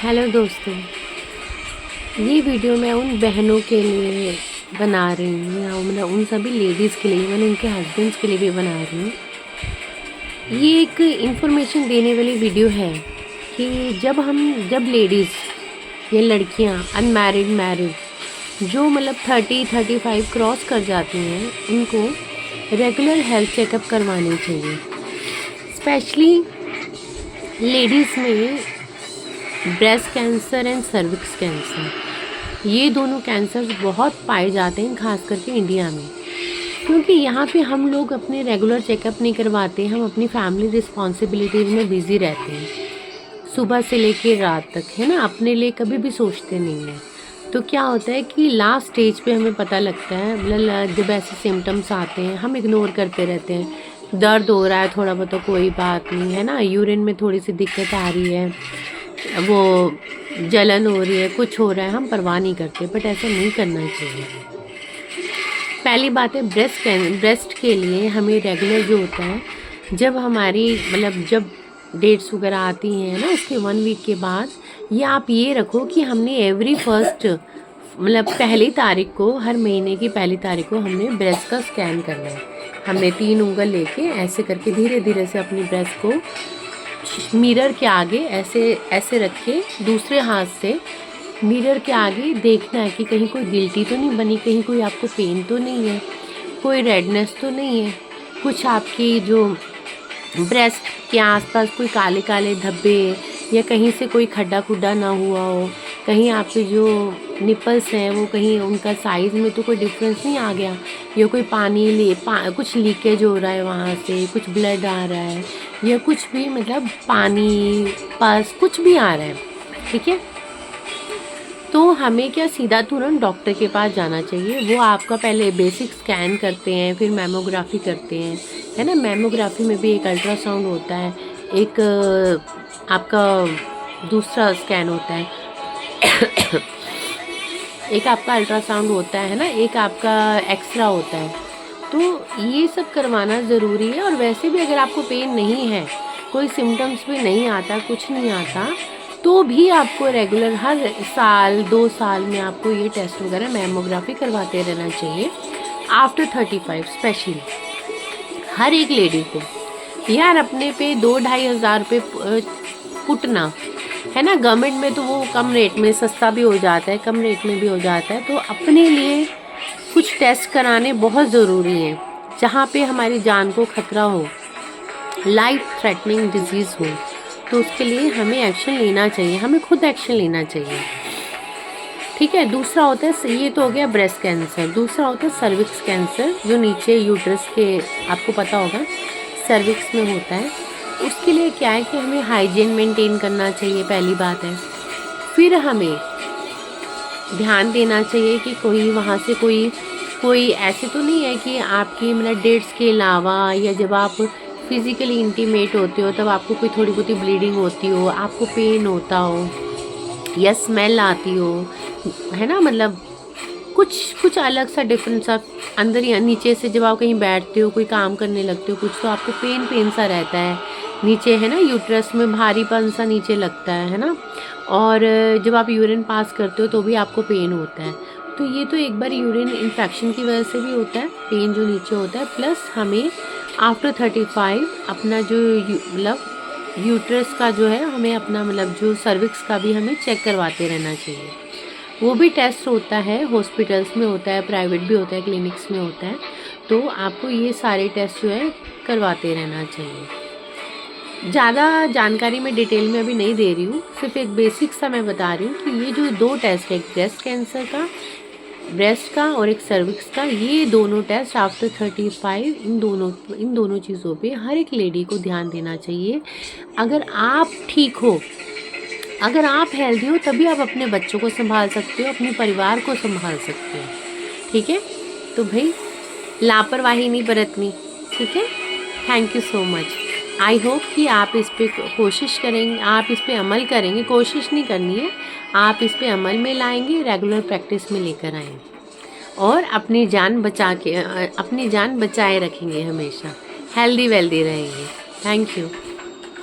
Hello दोस्तों, ये video मैं उन बहनों के लिए बना रही हूँ या मतलब उन सभी लेडीज़ के लिए, मैंने उनके हस्बैंड्स के लिए भी बना रही हूँ। ये एक इन्फॉर्मेशन देने वाली वीडियो है कि जब लेडीज़ या लड़कियाँ अनमैरिड मैरिड जो मतलब 30-35 क्रॉस कर जाती हैं, उनको रेगुलर हेल्थ चेकअप करवाने चाहिए। स्पेशली लेडीज़ में breast cancer and cervix cancer, ये दोनों कैंसर्स बहुत पाए जाते हैं, खास करके इंडिया में। क्योंकि यहाँ पे हम लोग अपने रेगुलर चेकअप नहीं करवाते, हम अपनी फैमिली रिस्पॉन्सिबिलिटीज़ में बिज़ी रहते हैं, सुबह से लेके रात तक, है ना। अपने लिए कभी भी सोचते नहीं हैं। तो क्या होता है कि लास्ट स्टेज पे हमें पता लगता है, मतलब जब ऐसे सिम्टम्स आते हैं हम इग्नोर करते रहते हैं। दर्द हो रहा है थोड़ा बहुत तो कोई बात नहीं, है ना। यूरिन में थोड़ी सी दिक्कत आ रही है, वो जलन हो रही है, कुछ हो रहा है, हम परवाह नहीं करते। बट ऐसा नहीं करना चाहिए। पहली बात है, ब्रेस्ट के लिए हमें रेगुलर जो होता है, जब हमारी मतलब जब डेट्स वगैरह आती हैं ना, उसके 1 वीक के बाद, या आप ये रखो कि हमने एवरी फर्स्ट मतलब पहली तारीख को, हर महीने की पहली तारीख को हमने ब्रेस्ट का स्कैन करना है। हमने 3 उंगल लेके ऐसे करके धीरे धीरे से अपनी ब्रेस्ट को मिरर के आगे ऐसे ऐसे रख के दूसरे हाथ से मिरर के आगे देखना है कि कहीं कोई गिल्टी तो नहीं बनी, कहीं कोई आपको पेन तो नहीं है, कोई रेडनेस तो नहीं है, कुछ आपकी जो ब्रेस्ट के आसपास कोई काले काले धब्बे या कहीं से कोई खड्डा खुड्डा ना हुआ हो, कहीं आपके जो निपल्स हैं वो कहीं उनका साइज़ में तो कोई डिफरेंस नहीं आ गया, या कोई कुछ लीकेज हो रहा है वहाँ से, कुछ ब्लड आ रहा है, या कुछ भी मतलब पानी पस कुछ भी आ रहा है, ठीक है। तो हमें क्या सीधा तुरंत डॉक्टर के पास जाना चाहिए। वो आपका पहले बेसिक स्कैन करते हैं, फिर मैमोग्राफी करते हैं, है ना। मैमोग्राफी में भी एक अल्ट्रासाउंड होता है, एक आपका दूसरा स्कैन होता है एक आपका अल्ट्रासाउंड होता है ना, एक आपका एक्सरा होता है। तो ये सब करवाना ज़रूरी है। और वैसे भी अगर आपको पेन नहीं है, कोई सिम्टम्स भी नहीं आता, कुछ नहीं आता, तो भी आपको रेगुलर हर साल 2 साल में आपको ये टेस्ट वगैरह मैमोग्राफी करवाते रहना चाहिए। आफ्टर 35 स्पेशली हर एक लेडी को यार अपने पे 2-2.5 हज़ार रुपये पुटना, है ना। गवर्नमेंट में तो वो कम रेट में सस्ता भी हो जाता है, कम रेट में भी हो जाता है। तो अपने लिए कुछ टेस्ट कराने बहुत ज़रूरी हैं, जहाँ पे हमारी जान को खतरा हो, लाइफ थ्रेटनिंग डिजीज़ हो, तो उसके लिए हमें एक्शन लेना चाहिए, हमें खुद एक्शन लेना चाहिए, ठीक है। दूसरा होता है, ये तो हो गया ब्रेस्ट कैंसर। दूसरा होता है सर्विक्स कैंसर, जो नीचे यूट्रस के, आपको पता होगा, सर्विक्स में होता है। उसके लिए क्या है कि हमें हाइजीन मेंटेन करना चाहिए, पहली बात है। फिर हमें ध्यान देना चाहिए कि कोई वहाँ से कोई ऐसे तो नहीं है कि आपकी मतलब डेट्स के अलावा, या जब आप फिज़िकली इंटीमेट होते हो तब आपको कोई थोड़ी बहुत ब्लीडिंग होती हो, आपको पेन होता हो, या स्मेल आती हो, है ना। मतलब कुछ अलग सा डिफरेंस आप अंदर या नीचे से, जब आप कहीं बैठते हो, कोई काम करने लगते हो कुछ, तो आपको पेन सा रहता है नीचे, है ना। यूट्रस में भारीपन सा नीचे लगता है ना। और जब आप यूरिन पास करते हो तो भी आपको पेन होता है। तो ये तो एक बार यूरिन इन्फेक्शन की वजह से भी होता है, पेन जो नीचे होता है। प्लस हमें आफ्टर 35 अपना जो मतलब यूट्रस का जो है, हमें अपना मतलब जो सर्विक्स का भी हमें चेक करवाते रहना चाहिए। वो भी टेस्ट होता है, हॉस्पिटल्स में होता है, प्राइवेट भी होता है, क्लिनिक्स में होता है। तो आपको ये सारे टेस्ट जो है करवाते रहना चाहिए। ज़्यादा जानकारी मैं डिटेल में अभी नहीं दे रही हूँ, सिर्फ एक बेसिक सा मैं बता रही हूँ कि ये जो 2 टेस्ट है, एक ब्रेस्ट कैंसर का, ब्रेस्ट का, और एक सर्विक्स का, ये दोनों टेस्ट आफ्टर 35, इन दोनों चीज़ों पे हर एक लेडी को ध्यान देना चाहिए। अगर आप ठीक हो, अगर आप हेल्दी हो, तभी आप अपने बच्चों को संभाल सकते हो, अपने परिवार को संभाल सकते हो, ठीक है। तो भाई लापरवाही नहीं बरतनी, ठीक है। Thank you so much. I hope कि आप इस पे कोशिश करेंगे, आप इस पे अमल करेंगे। कोशिश नहीं करनी है, आप इस पे अमल में लाएंगे, रेगुलर प्रैक्टिस में लेकर आएंगे, और अपनी जान बचाए रखेंगे, हमेशा हेल्दी वेल्दी रहेंगे। Thank you.